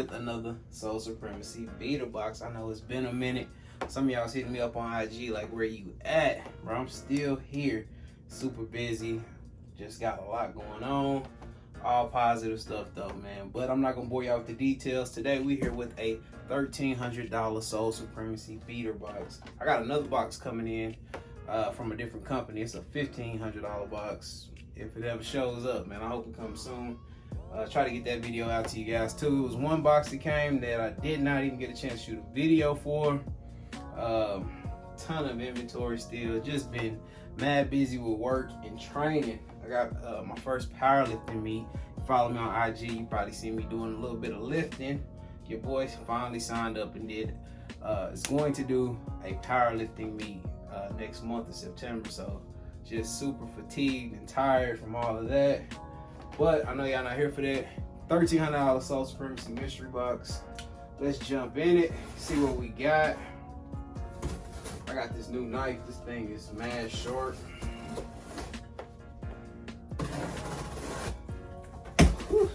with another Soul Supremacy beta box. I know it's been a minute. Some of y'all's hitting me up on IG like, where you at? Bro, I'm still here. Super busy. Just got a lot going on. All positive stuff though, man. But I'm not gonna bore y'all with the details. Today we here with a $1,300 Soul Supremacy beater box. I got another box coming in from a different company. It's a $1,500 box. If it ever shows up, man, I hope it comes soon. Try to get that video out to you guys too. It was one box that came that I did not even get a chance to shoot a video for. Ton of inventory still. Just been mad busy with work and training. I got my first powerlifting meet. Follow me on IG, you probably see me doing a little bit of lifting. Your boy finally signed up and did. It's going to do a powerlifting meet next month in September. So just super fatigued and tired from all of that. But I know y'all not here for that. $1,300 Soul Supremacy mystery box. Let's jump in it, see what we got. I got this new knife. This thing is mad short. Whew.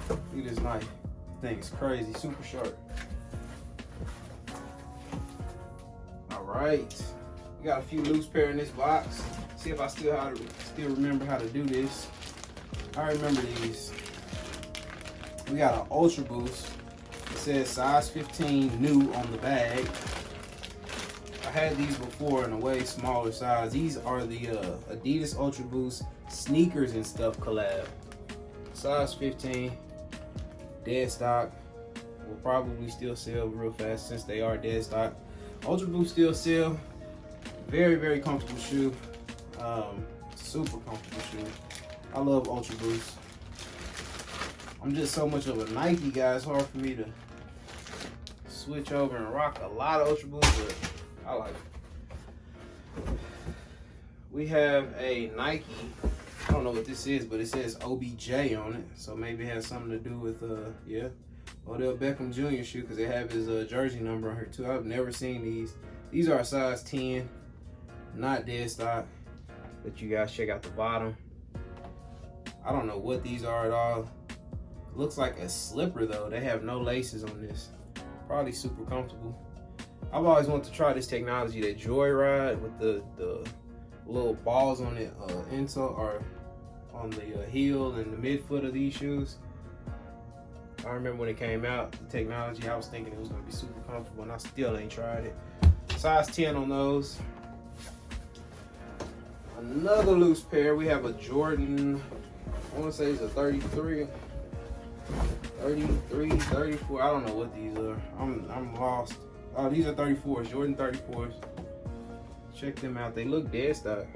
Look at this knife. This thing is crazy, super short. All right, we got a few loose pair in this box. See if I still remember how to do this. I remember these. We got an Ultra Boost. It says size 15 new on the bag. I had these before in a way smaller size. These are the Adidas Ultra Boost sneakers and stuff collab. Size 15, dead stock. Will probably still sell real fast since they are dead stock. Ultra Boost still sell. Very, very comfortable shoe. Super comfortable shoe. I love Ultra Boost. I'm just so much of a Nike guy. It's hard for me to switch over and rock a lot of Ultra Boost, but I like it. We have a Nike. I don't know what this is, but it says OBJ on it. So maybe it has something to do with, yeah, Odell Beckham Jr. shoe, because they have his jersey number on here too. I've never seen these. These are a size 10, not dead stock. Let you guys check out the bottom. I don't know what these are at all. Looks like a slipper though. They have no laces on this. Probably super comfortable. I've always wanted to try this technology, that Joyride, with the little balls on the insole or on the heel and the midfoot of these shoes. I remember when it came out, the technology, I was thinking it was gonna be super comfortable, and I still ain't tried it. Size 10 on those. Another loose pair. We have a Jordan, I want to say it's a 33, 34. I don't know what these are. I'm lost. Oh, these are 34s, Jordan 34s. Check them out. They look dead stock.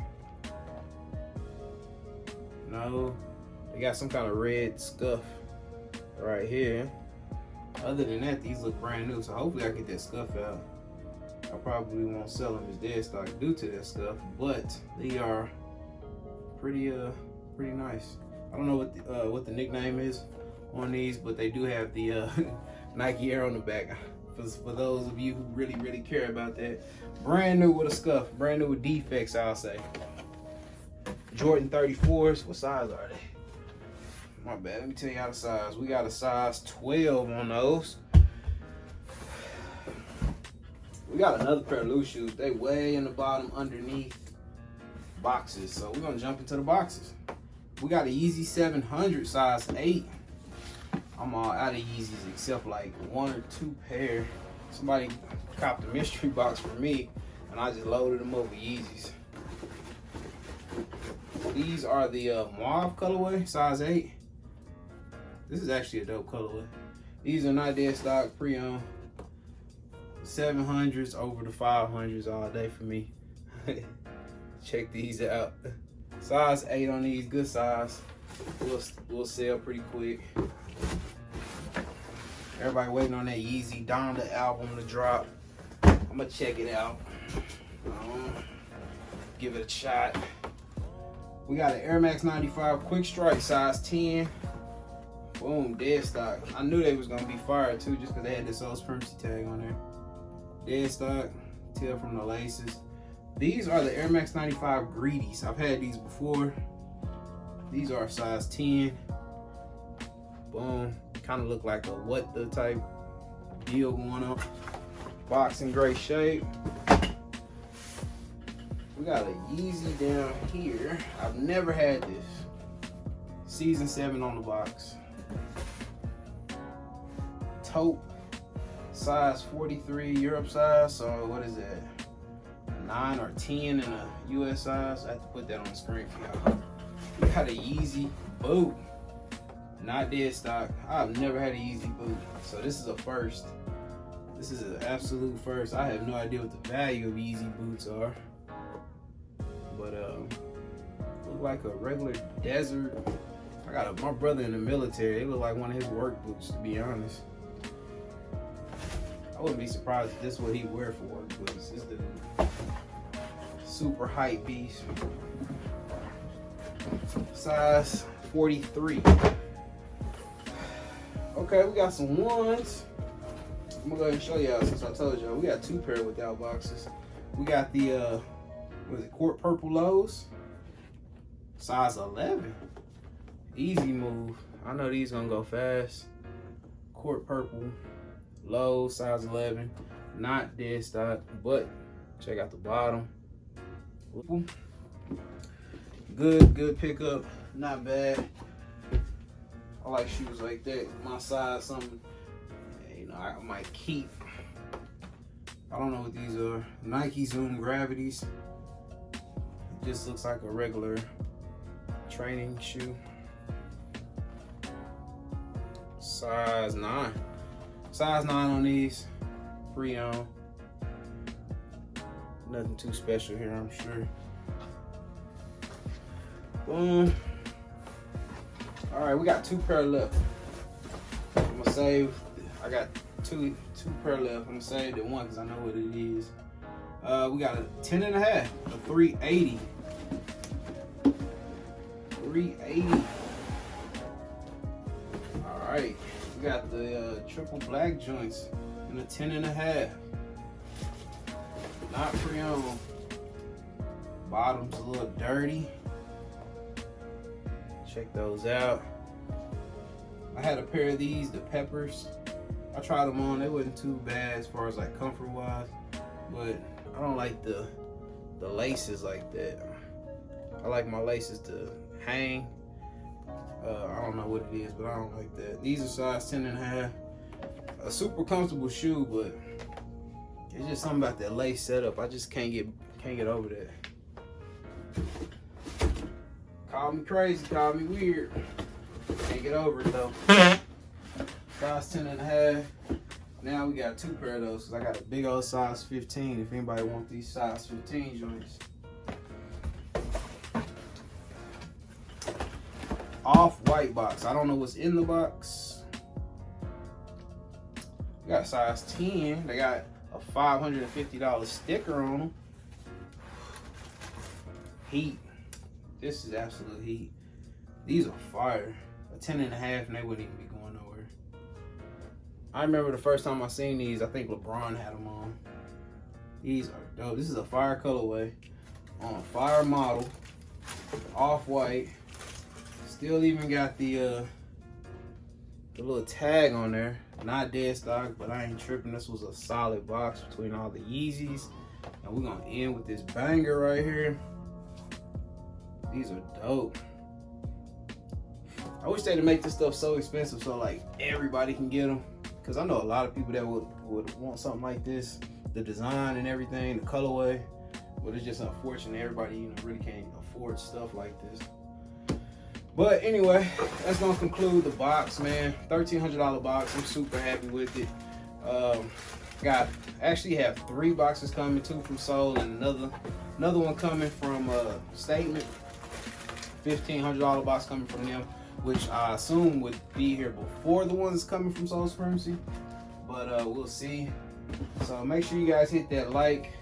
No, they got some kind of red scuff right here. Other than that, these look brand new. So hopefully I get that scuff out. I probably won't sell them as dead stock due to that stuff, but they are pretty nice. I don't know what the nickname is on these, but they do have the Nike Air on the back. For those of you who really care about that. Brand new with a scuff, brand new with defects, I'll say. Jordan 34s, what size are they? My bad, let me tell you how the size. We got a size 12 on those. We got another pair of loose shoes. They way in the bottom underneath boxes. So we're gonna jump into the boxes. We got a Yeezy 700 size 8. I'm all out of Yeezys except like 1 or 2 pair. Somebody copped a mystery box for me and I just loaded them up with Yeezys. These are the mauve colorway, size 8. This is actually a dope colorway. These are not dead stock, pre-owned. 700s over the 500s all day for me. Check these out. Size 8 on these, good size. We'll sell pretty quick. Everybody waiting on that Yeezy Donda album to drop. I'm gonna check it out. Give it a shot. We got an Air Max 95 Quick Strike, size 10. Boom, dead stock. I knew they was gonna be fire too, just because they had this Soul Supremacy tag on there. Dead stock, tell from the laces. These are the Air Max 95 Greedies. I've had these before. These are size 10. Boom. Kind of look like a what the type deal going on. Box in great shape. We got a Yeezy down here. I've never had this. Season 7 on the box. Taupe, size 43, Europe size. So what is that? 9 or 10 in a US size. I have to put that on the screen for y'all. We got a Yeezy boot. Not dead stock. I've never had a Yeezy boot. So this is a first. This is an absolute first. I have no idea what the value of Yeezy boots are. But look like a regular desert. I got my brother in the military. It look like one of his work boots, to be honest. I wouldn't be surprised if this is what he wear for work boots. This is the super hype beast. Size 43. Okay, we got some ones. I'm gonna go ahead and show y'all since I told y'all. We got 2 pair without boxes. We got the what is it, Court Purple lows, size 11. Easy move. I know these gonna go fast. Court Purple low, size 11. Not dead stock, but check out the bottom. Good pickup. Not bad. I like shoes like that. My size, something you know I might keep. I don't know what these are. Nike Zoom Gravities. Just looks like a regular training shoe. Size 9. Size 9 on these. Pre-owned. Nothing too special here, I'm sure. Boom. All right, we got 2 pair left. I'm gonna save. I got two pair left. I'm gonna save the one because I know what it is. We got a 10 and a half, a 380. 380. All right, we got the triple black joints and a 10 and a half. Not pre-owned. Bottom's a little dirty. Check those out. I had a pair of these, the Peppers. I tried them on. They wasn't too bad as far as like comfort wise, but I don't like the laces like that. I like my laces to hang. I don't know what it is, but I don't like that. These are size 10 and a half. A super comfortable shoe, but it's just something about that lace setup. I just can't get over that. Call me crazy, call me weird. Can't get over it though. Size 10 and a half. Now we got 2 pair of those because I got a big old size 15 if anybody wants these size 15 joints. Off-white box. I don't know what's in the box. We got size 10. They got a $550 sticker on them. Heat. This is absolute heat. These are fire. A 10 and a half and they wouldn't even be going nowhere. I remember the first time I seen these, I think LeBron had them on. These are dope. This is a fire colorway on a fire model. Off-white. Still even got the little tag on there. Not dead stock, but I ain't tripping. This was a solid box between all the Yeezys. And we're gonna end with this banger right here. These are dope. I wish they'd make this stuff so expensive so like everybody can get them. Cause I know a lot of people that would want something like this. The design and everything, the colorway. But it's just unfortunate everybody really can't afford stuff like this. But anyway, that's gonna conclude the box, man. $1,300 box. I'm super happy with it. Actually have 3 boxes coming, 2 from Soul and another one coming from Statement. $1,500 box coming from them, which I assume would be here before the ones coming from Soul Supremacy. But we'll see. So make sure you guys hit that like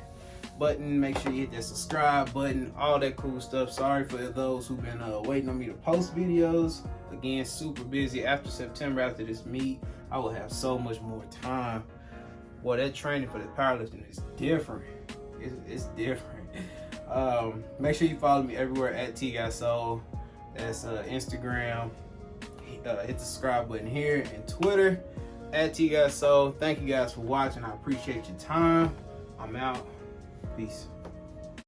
button, make sure you hit that subscribe button, all that cool stuff. Sorry for those who've been waiting on me to post videos. Again, super busy. After September, after this meet, I will have so much more time. Boy, that training for the powerlifting is different. It's different. Make sure you follow me everywhere at TGOTSOLE. That's Instagram. hit the subscribe button here, and Twitter at TGOTSOLE. Thank you guys for watching. I appreciate your time. I'm out. Peace.